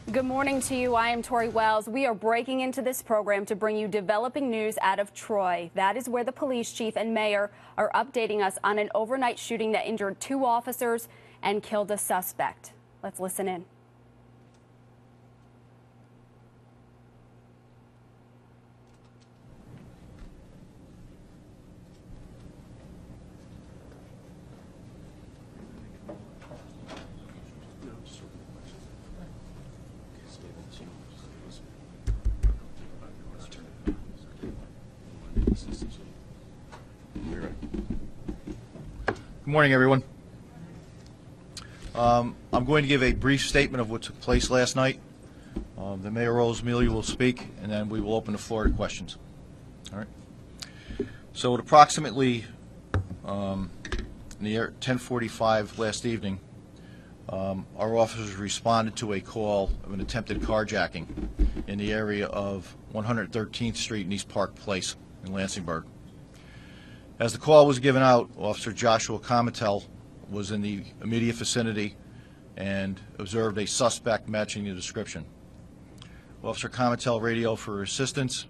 Good morning to you. I am Tori Wells. We are breaking into this program to bring you developing news out of Troy. That is where the police chief and mayor are updating us on an overnight shooting that injured 2 officers and killed a suspect. Let's listen in. Good morning, everyone. I'm going to give a brief statement of what took place last night. The Mayor Amelia will speak, and then we will open the floor to questions. All right. So at approximately in the 10:45 last evening, our officers responded to a call of an attempted carjacking in the area of 113th Street and East Park Place in Lansingburg. As the call was given out, Officer Joshua Comatel was in the immediate vicinity and observed a suspect matching the description. Officer Comatel radioed for assistance,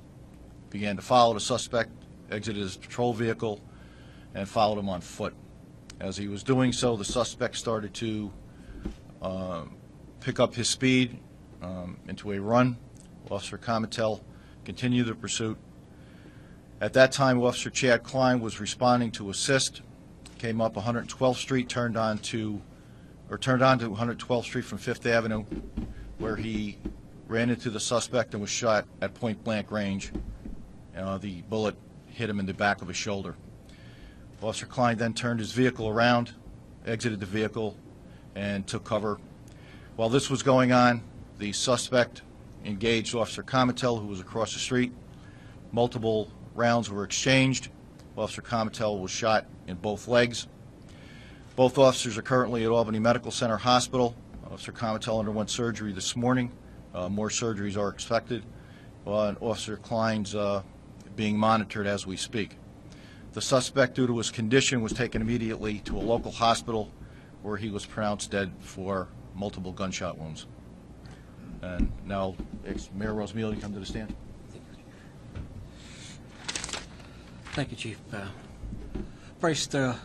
began to follow the suspect, exited his patrol vehicle, and followed him on foot. As he was doing so, the suspect started to pick up his speed into a run. Officer Comatel continued the pursuit. At that time, Officer Chad Klein was responding to assist, came up 112th Street, turned on to 112th Street from 5th Avenue, where he ran into the suspect and was shot at point-blank range. The bullet hit him in the back of his shoulder. Officer Klein then turned his vehicle around, exited the vehicle, and took cover. While this was going on, the suspect engaged Officer Comatel, who was across the street. Multiple rounds were exchanged. Officer Comatel was shot in both legs. Both officers are currently at Albany Medical Center Hospital. Officer Comatel underwent surgery this morning. More surgeries are expected. And Officer Klein's being monitored as we speak. The suspect, due to his condition, was taken immediately to a local hospital where he was pronounced dead for multiple gunshot wounds. And now, Mayor Amelia, come to the stand. Thank you, Chief. First off,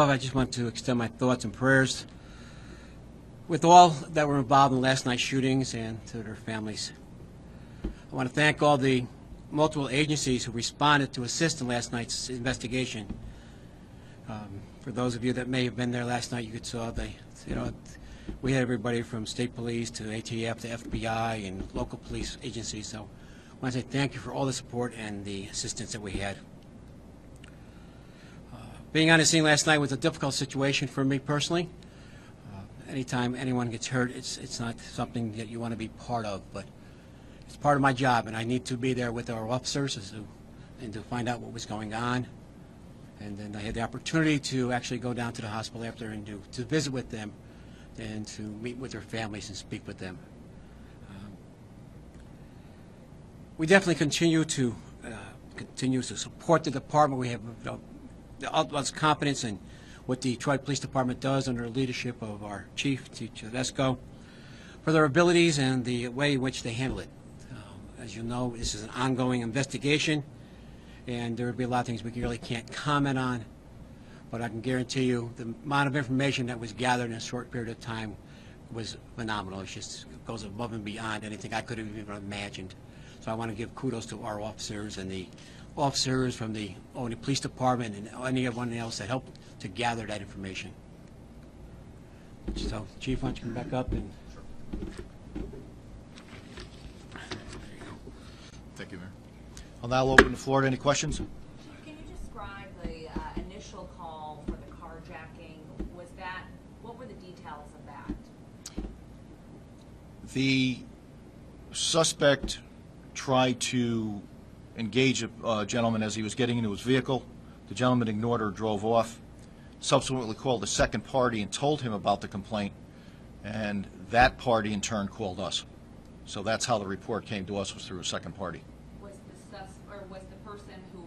I just want to extend my thoughts and prayers with all that were involved in last night's shootings and to their families. I want to thank all the multiple agencies who responded to assist in last night's investigation. For those of you that may have been there last night, you could saw we had everybody from state police to ATF to FBI and local police agencies. So I want to say thank you for all the support and the assistance that we had. Being on the scene last night was a difficult situation for me personally. Anytime anyone gets hurt, it's not something that you want to be part of, but it's part of my job, and I need to be there with our officers and to find out what was going on. And then I had the opportunity to actually go down to the hospital after and to visit with them and to meet with their families and speak with them. We definitely continue to support the department. We have the utmost confidence in what the Troy Police Department does under the leadership of our Chief, John Tedesco, for their abilities and the way in which they handle it. As you know, this is an ongoing investigation, and there would be a lot of things we really can't comment on, but I can guarantee you the amount of information that was gathered in a short period of time was phenomenal. It just goes above and beyond anything I could have even imagined. So I want to give kudos to our officers and the officers from the Albany Police Department and anyone else that helped to gather that information. So, Chief, why don't you come back up and... Thank you, Mayor. I'll now open the floor to any questions. Chief, can you describe the initial call for the carjacking? What were the details of that? The suspect tried to engage a gentleman as he was getting into his vehicle. The gentleman ignored her, drove off, subsequently called a second party and told him about the complaint, and that party in turn called us. So that's how the report came to us, was through a second party. Was the person who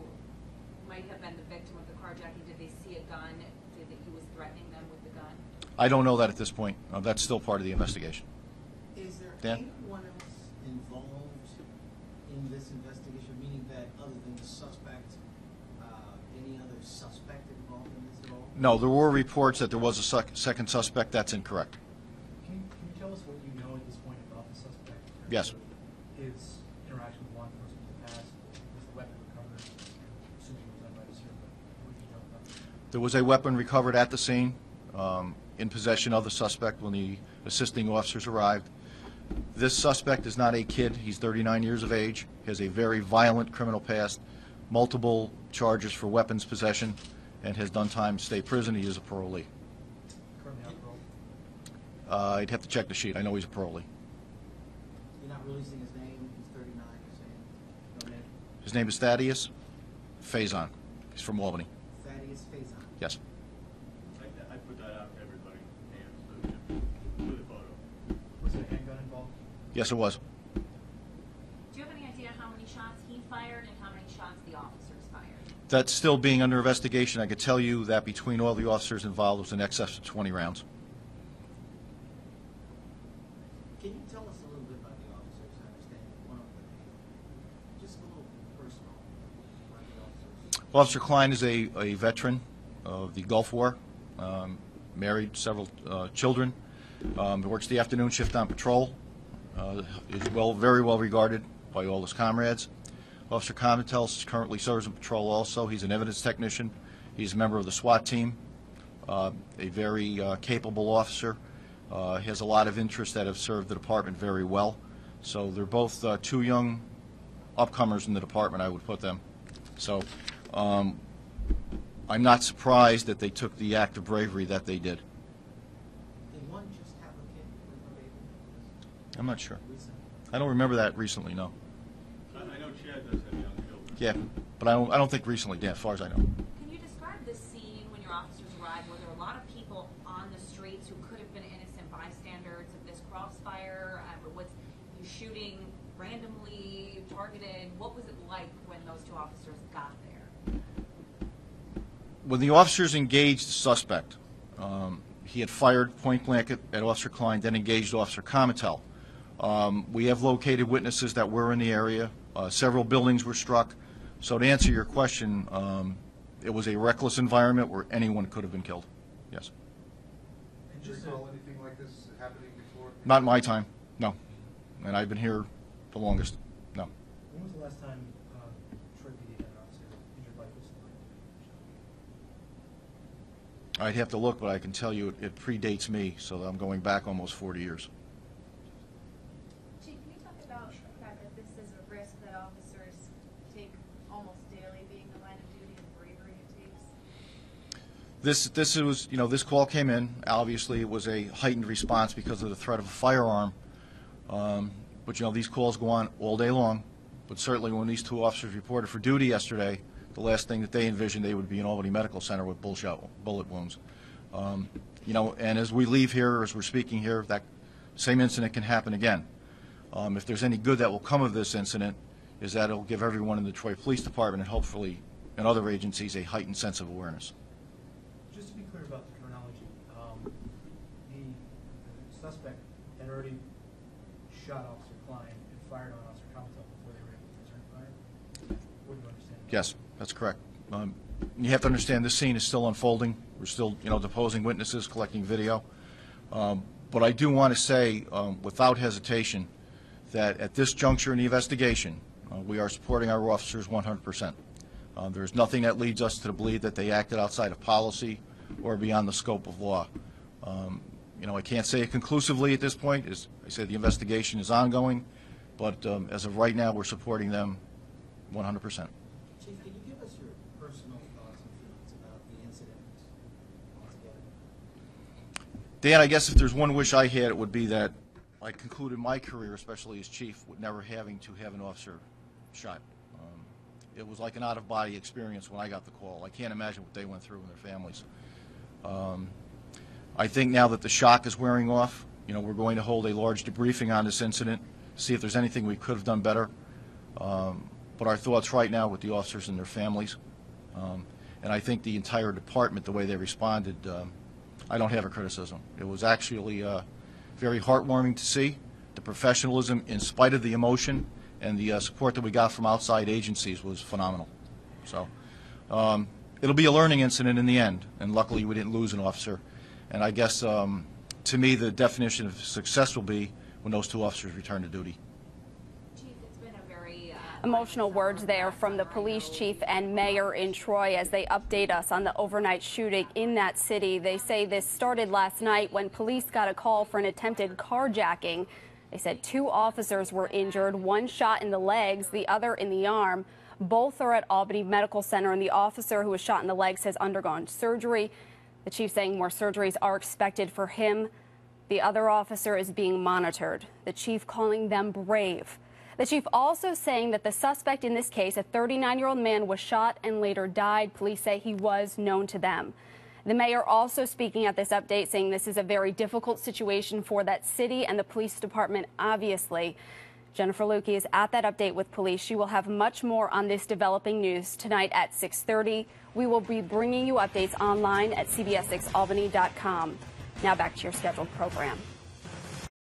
might have been the victim of the carjacking, did they see a gun? Did he was threatening them with the gun? I don't know that at this point. That's still part of the investigation. Is there Dan? anyone else involved in this investigation, meaning that other than the suspect, any other suspect involved in this at all? No, there were reports that there was a second suspect. That's incorrect. Can you tell us what you know at this point about the suspect? in terms Yes. of His interaction with law enforcement in the past, was the weapon recovered? I'm assuming it was done by the server, but what do you know about that? There was a weapon recovered at the scene, in possession of the suspect when the assisting officers arrived. This suspect is not a kid. He's 39 years of age, has a very violent criminal past, multiple charges for weapons possession, and has done time in state prison. He is a parolee. Currently on parole? I'd have to check the sheet. I know he's a parolee. You're not releasing his name, he's 39, you're saying, no name? His name is Thaddeus Faison. He's from Albany. Thaddeus Faison. Yes. I put that out to everybody, and with a photo. Was there a handgun involved? Yes, it was. Do you have any idea how many shots he fired and how many shots the officers fired? That's still being under investigation. I could tell you that between all the officers involved, it was in excess of 20 rounds. Can you tell us a little bit about the officers? I understand one of them, just a little personal about the officers. Officer Klein is a veteran of the Gulf War, married, several children. He works the afternoon shift on patrol. Is very well regarded by all his comrades. Officer Comatel currently serves in patrol also. He's an evidence technician. He's a member of the SWAT team, a very capable officer. He has a lot of interests that have served the department very well. So they're both two young upcomers in the department, I would put them. So I'm not surprised that they took the act of bravery that they did. Did one just have a kid with a baby? I'm not sure. Recent? I don't remember that recently, no. I know Chad does have young children. Yeah, but I don't think recently, Dan, as far as I know. Can you describe the scene when your officers arrived? Were there a lot of people on the streets who could have been innocent bystanders of this crossfire? Was you shooting randomly, targeted? What was it like when those two officers got there? When the officers engaged the suspect, he had fired point blank at Officer Klein, then engaged Officer Comatel. We have located witnesses that were in the area. Several buildings were struck. So to answer your question, it was a reckless environment where anyone could have been killed. Yes. Do you recall anything like this happening before? Not in my time, no. And I've been here the longest, no. When was the last time Troy PD had an officer injured by pistol? I'd have to look, but I can tell you it predates me, so I'm going back almost 40 years. Chief, can you talk about the fact that this is a risk that officers take almost daily, being the line of duty and bravery it takes? This was, this call came in. Obviously, it was a heightened response because of the threat of a firearm. But these calls go on all day long. But certainly, when these two officers reported for duty yesterday, the last thing that they envisioned, they would be in Albany Medical Center with bullet wounds. And as we leave here, as we're speaking here, that same incident can happen again. If there's any good that will come of this incident, is that it'll give everyone in the Detroit Police Department and hopefully in other agencies a heightened sense of awareness. Just to be clear about the chronology, the suspect had already shot Officer Klein and fired on Officer Comatel before they were able to return fire? What do you understand? Yes, that's correct. You have to understand this scene is still unfolding. We're still, deposing witnesses, collecting video. But I do want to say, without hesitation, that at this juncture in the investigation, we are supporting our officers 100%. There's nothing that leads us to believe that they acted outside of policy or beyond the scope of law. I can't say it conclusively at this point. As I said, the investigation is ongoing, but as of right now, we're supporting them 100%. Chief, can you give us your personal thoughts and feelings about the incident altogether? Dan, I guess if there's one wish I had, it would be that I concluded my career, especially as chief, with never having to have an officer shot. It was like an out-of-body experience when I got the call. I can't imagine what they went through and their families. I think now that the shock is wearing off, we're going to hold a large debriefing on this incident, see if there's anything we could have done better. But our thoughts right now with the officers and their families. And I think the entire department, the way they responded, I don't have a criticism. It was actually very heartwarming to see. professionalism, in spite of the emotion, and the support that we got from outside agencies was phenomenal. So it'll be a learning incident in the end, and luckily we didn't lose an officer. And I guess, to me, the definition of success will be when those 2 officers return to duty. Chief, it's been a very Emotional words there from the police chief and mayor in Troy as they update us on the overnight shooting in that city. They say this started last night when police got a call for an attempted carjacking. They said 2 officers were injured, 1 shot in the legs, the other in the arm. Both are at Albany Medical Center, and the officer who was shot in the legs has undergone surgery. The chief saying more surgeries are expected for him. The other officer is being monitored. The chief calling them brave. The chief also saying that the suspect in this case, a 39-year-old man, was shot and later died. Police say he was known to them. The mayor also speaking at this update, saying this is a very difficult situation for that city and the police department, obviously. Jennifer Lukey is at that update with police. She will have much more on this developing news tonight at 6:30. We will be bringing you updates online at cbs6albany.com. Now back to your scheduled program.